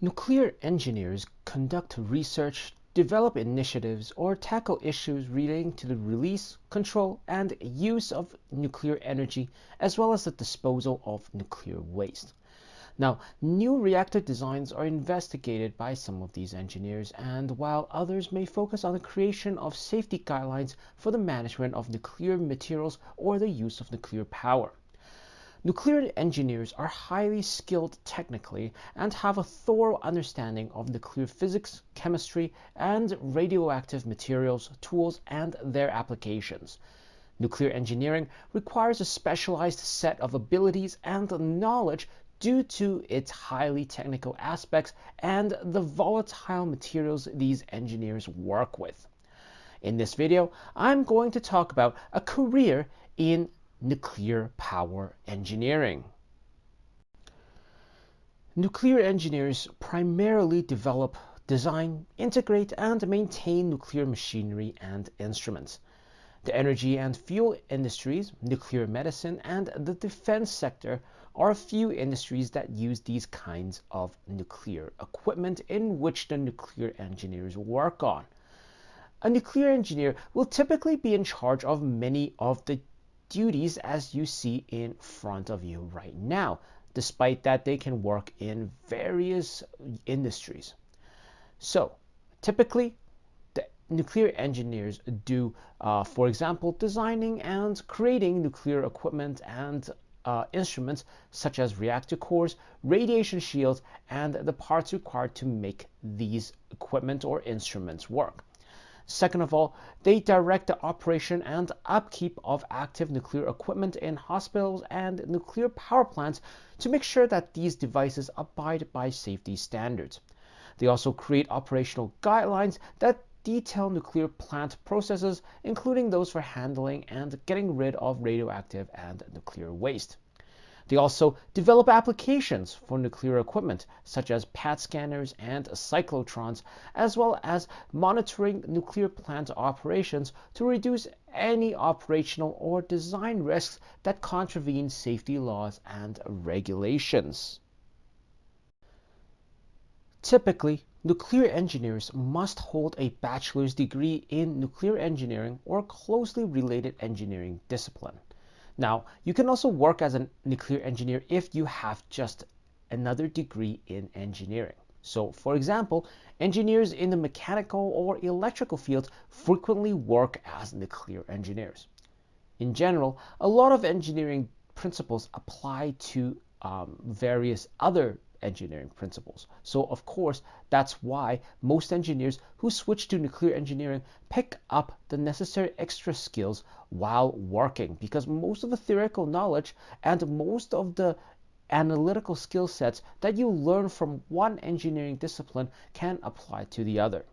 Nuclear engineers conduct research, develop initiatives, or tackle issues relating to the release, control, and use of nuclear energy, as well as the disposal of nuclear waste. Now, new reactor designs are investigated by some of these engineers, and while others may focus on the creation of safety guidelines for the management of nuclear materials or the use of nuclear power. Nuclear engineers are highly skilled technically and have a thorough understanding of nuclear physics, chemistry, and radioactive materials, tools, and their applications. Nuclear engineering requires a specialized set of abilities and knowledge due to its highly technical aspects and the volatile materials these engineers work with. In this video, I'm going to talk about a career in nuclear power engineering. Nuclear engineers primarily develop, design, integrate, and maintain nuclear machinery and instruments. The energy and fuel industries, nuclear medicine, and the defense sector are a few industries that use these kinds of nuclear equipment in which the nuclear engineers work on. A nuclear engineer will typically be in charge of many of the duties as you see in front of you right now. Despite that, they can work in various industries. So typically, the nuclear engineers do, for example, designing and creating nuclear equipment and instruments such as reactor cores, radiation shields, and the parts required to make these equipment or instruments work. Second of all, they direct the operation and upkeep of active nuclear equipment in hospitals and nuclear power plants to make sure that these devices abide by safety standards. They also create operational guidelines that detail nuclear plant processes, including those for handling and getting rid of radioactive and nuclear waste. They also develop applications for nuclear equipment, such as PET scanners and cyclotrons, as well as monitoring nuclear plant operations to reduce any operational or design risks that contravene safety laws and regulations. Typically, nuclear engineers must hold a bachelor's degree in nuclear engineering or closely related engineering discipline. Now, you can also work as a nuclear engineer if you have just another degree in engineering. So, for example, engineers in the mechanical or electrical fields frequently work as nuclear engineers. In general, a lot of engineering principles apply to various other engineering principles. So of course, that's why most engineers who switch to nuclear engineering pick up the necessary extra skills while working, because most of the theoretical knowledge and most of the analytical skill sets that you learn from one engineering discipline can apply to the other.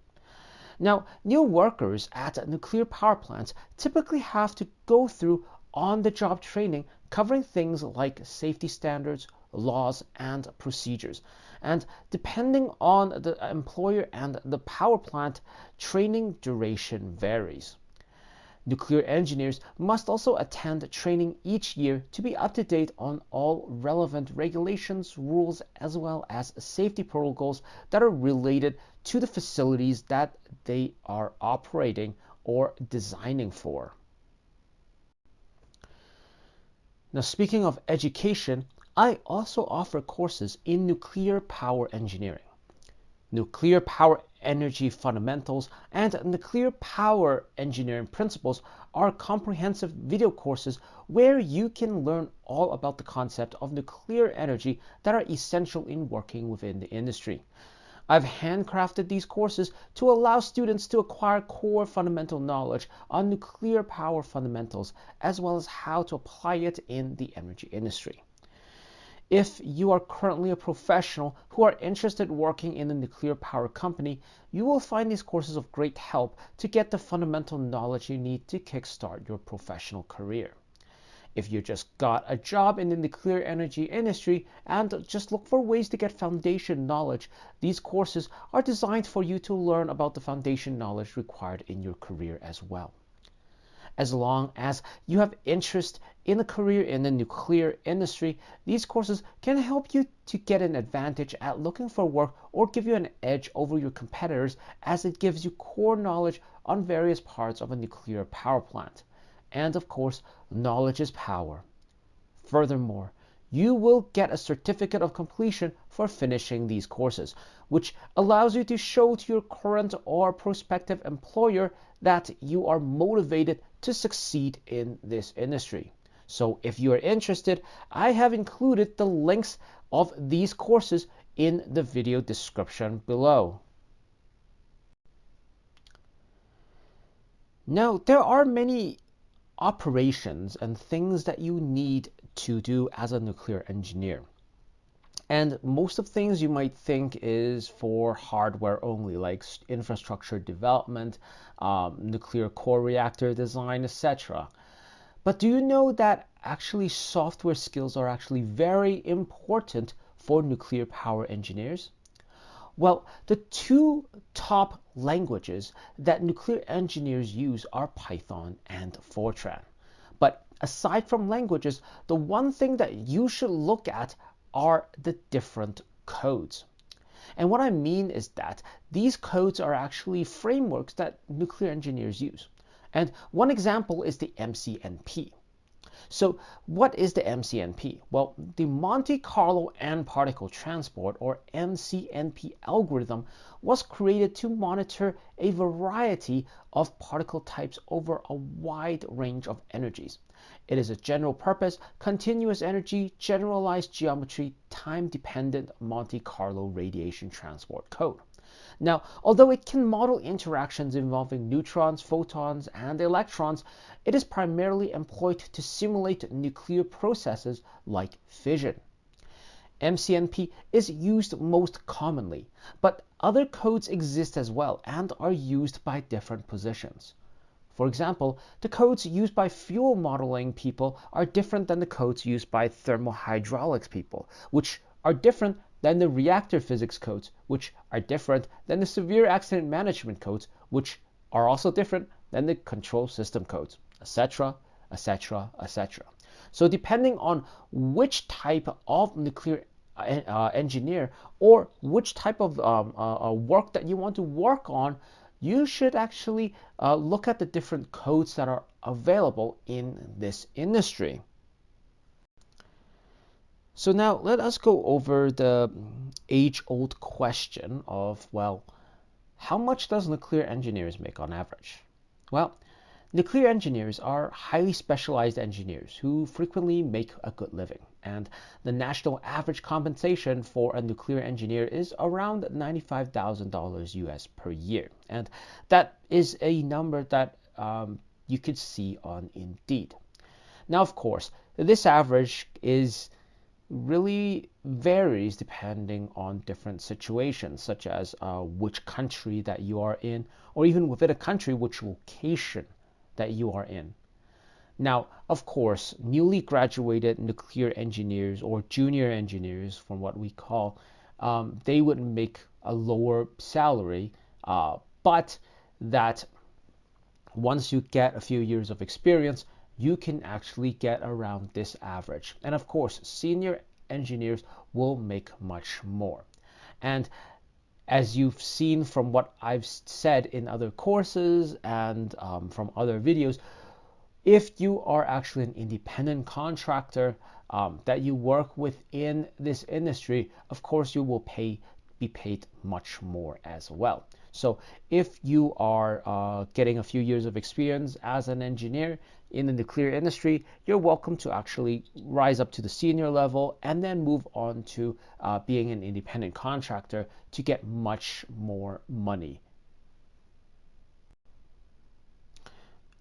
Now, new workers at nuclear power plants typically have to go through on-the-job training covering things like safety standards, laws, and procedures. And depending on the employer and the power plant, training duration varies. Nuclear engineers must also attend training each year to be up to date on all relevant regulations, rules, as well as safety protocols that are related to the facilities that they are operating or designing for. Now, speaking of education, I also offer courses in nuclear power engineering. Nuclear power energy fundamentals and nuclear power engineering principles are comprehensive video courses where you can learn all about the concept of nuclear energy that are essential in working within the industry. I've handcrafted these courses to allow students to acquire core fundamental knowledge on nuclear power fundamentals, as well as how to apply it in the energy industry. If you are currently a professional who are interested in working in a nuclear power company, you will find these courses of great help to get the fundamental knowledge you need to kickstart your professional career. If you just got a job in the nuclear energy industry and just look for ways to get foundation knowledge, these courses are designed for you to learn about the foundation knowledge required in your career as well. As long as you have interest in a career in the nuclear industry, these courses can help you to get an advantage at looking for work or give you an edge over your competitors, as it gives you core knowledge on various parts of a nuclear power plant. And of course, knowledge is power. Furthermore, you will get a certificate of completion for finishing these courses, which allows you to show to your current or prospective employer that you are motivated to succeed in this industry. So if you are interested, I have included the links of these courses in the video description below. Now, there are many operations and things that you need to do as a nuclear engineer. And most of things you might think is for hardware only, like infrastructure development, nuclear core reactor design, etc. But do you know that actually software skills are actually very important for nuclear power engineers? Well, the two top languages that nuclear engineers use are Python and Fortran. But aside from languages, the one thing that you should look at are the different codes. And what I mean is that these codes are actually frameworks that nuclear engineers use. And one example is the MCNP. So what is the MCNP? Well, the Monte Carlo N-particle transport, or MCNP algorithm, was created to monitor a variety of particle types over a wide range of energies. It is a general purpose, continuous energy, generalized geometry, time-dependent Monte Carlo radiation transport code. Now, although it can model interactions involving neutrons, photons, and electrons, it is primarily employed to simulate nuclear processes like fission. MCNP is used most commonly, but other codes exist as well and are used by different positions. For example, the codes used by fuel modeling people are different than the codes used by thermohydraulics people, which are different than the reactor physics codes, which are different than the severe accident management codes, which are also different than the control system codes, etc., etc., etc. So depending on which type of nuclear engineer or which type of work that you want to work on, you should actually look at the different codes that are available in this industry. So now let us go over the age-old question of, well, how much does nuclear engineers make on average? Well, nuclear engineers are highly specialized engineers who frequently make a good living, and the national average compensation for a nuclear engineer is around $95,000 US per year. And that is a number that you could see on Indeed. Now, of course, this average really varies depending on different situations, such as which country that you are in, or even within a country, which location that you are in. Now, of course, newly graduated nuclear engineers or junior engineers, from what we call, they would make a lower salary, but that once you get a few years of experience, you can actually get around this average. And of course, senior engineers will make much more. And as you've seen from what I've said in other courses and from other videos, if you are actually an independent contractor that you work within this industry, of course you will be paid much more as well. So if you are getting a few years of experience as an engineer in the nuclear industry, you're welcome to actually rise up to the senior level and then move on to being an independent contractor to get much more money.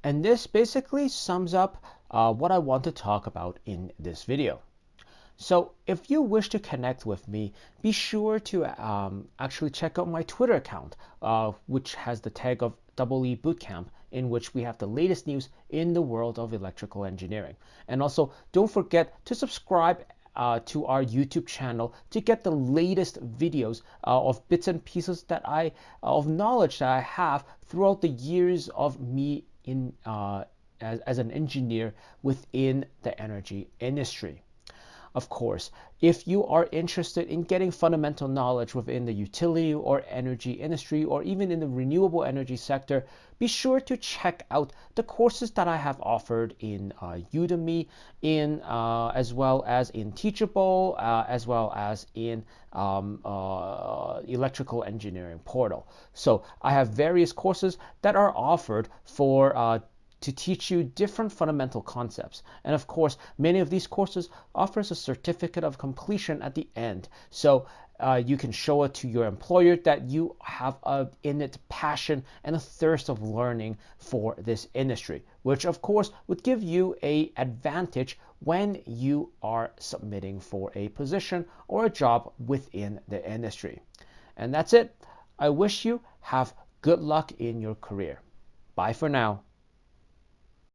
And this basically sums up what I want to talk about in this video. So if you wish to connect with me, be sure to actually check out my Twitter account, which has the tag of EE Bootcamp, in which we have the latest news in the world of electrical engineering. And also, don't forget to subscribe to our YouTube channel to get the latest videos of bits and pieces of knowledge that I have throughout the years of me in as an engineer within the energy industry. Of course, if you are interested in getting fundamental knowledge within the utility or energy industry, or even in the renewable energy sector, be sure to check out the courses that I have offered in Udemy, as well as in Teachable, as well as in Electrical Engineering Portal. So I have various courses that are offered for to teach you different fundamental concepts. And of course, many of these courses offers a certificate of completion at the end. So you can show it to your employer that you have a innate passion and a thirst of learning for this industry, which of course would give you an advantage when you are submitting for a position or a job within the industry. And that's it. I wish you have good luck in your career. Bye for now.